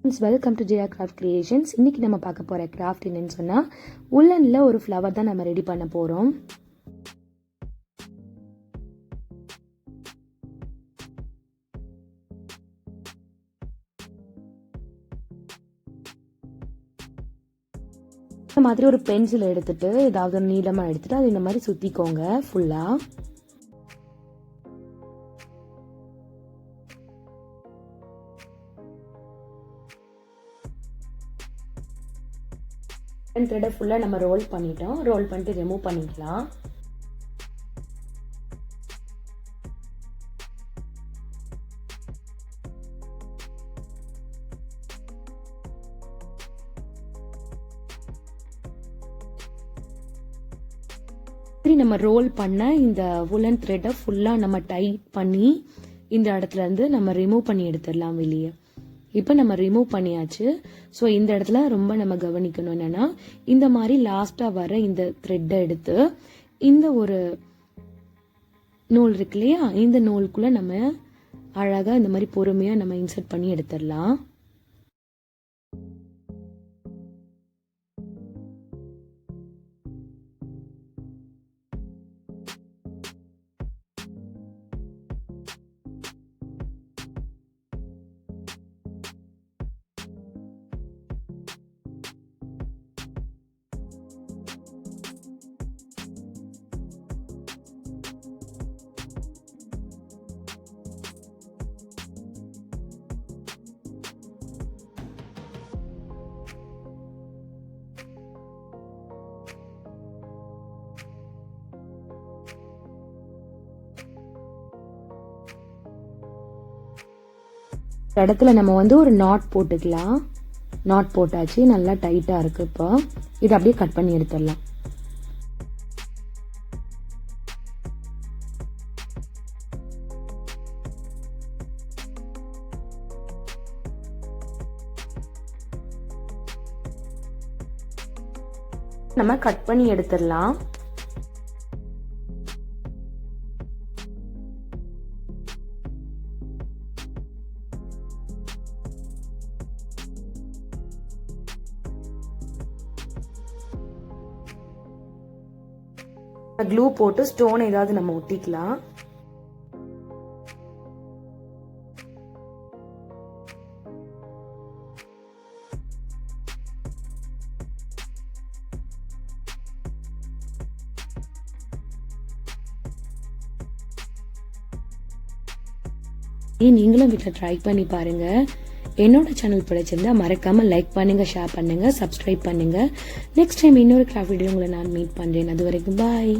Welcome to Jaya craft creations. இன்றைக்கி நம்ம பார்க்க போகிற கிராஃப்ட் என்னன்னு சொன்னால் உள்ளனில் ஒரு ஃப்ளவர் தான் நம்ம ரெடி பண்ண போகிறோம். இந்த மாதிரி ஒரு பென்சில் எடுத்துட்டு ஏதாவது ஒரு நீளமாக எடுத்துட்டு அது இந்த மாதிரி சுற்றிக்கோங்க ஃபுல்லாக. த்ரெட்டை ஃபுல்லாக நம்ம ரோல் பண்ணிட்டோம். ரோல் பண்ணிட்டு ரிமூவ் பண்ணிக்கலாம். நம்ம ரோல் பண்ண இந்த woolen த்ரெட்டை ஃபுல்லாக நம்ம டைட் பண்ணி இந்த இடத்துல இருந்து நம்ம ரிமூவ் பண்ணி எடுத்துடலாம் வெளியே. இப்போ நம்ம ரிமூவ் பண்ணியாச்சு. ஸோ இந்த இடத்துல ரொம்ப நம்ம கவனிக்கணும் என்னன்னா, இந்த மாதிரி லாஸ்ட்டாக வர இந்த த்ரெட்டை எடுத்து இந்த ஒரு நூல் இருக்கு இல்லையா, இந்த நூலுக்குள்ளே நம்ம அழகாக இந்த மாதிரி பொறுமையாக நம்ம இன்சர்ட் பண்ணி எடுத்துடலாம். இடத்துல நம்ம ஒரு நாட் போட்டுக்கலாம். நாட் போட்டாச்சு, நல்லா டைட்டா இருக்கு. இப்போ இதை அப்படியே கட் பண்ணி எடுத்துடலாம். நம்ம கட் பண்ணி எடுத்துடலாம். க்ளூ போட்டு ஸ்டோன் ஏதாவது நம்ம ஒட்டிக்கலாம். நீங்களும் வீட்டில் ட்ரை பண்ணி பாருங்க. என்னோட சேனல் பிடிச்சிருந்தா மறக்காம லைக் பண்ணுங்க, ஷேர் பண்ணுங்க, சப்ஸ்கிரைப் பண்ணுங்க. நெக்ஸ்ட் டைம் இன்னொரு கிராஃப்ட் வீடியோ உங்களை நான் மீட் பண்றேன். அது வரைக்கும் பாய்.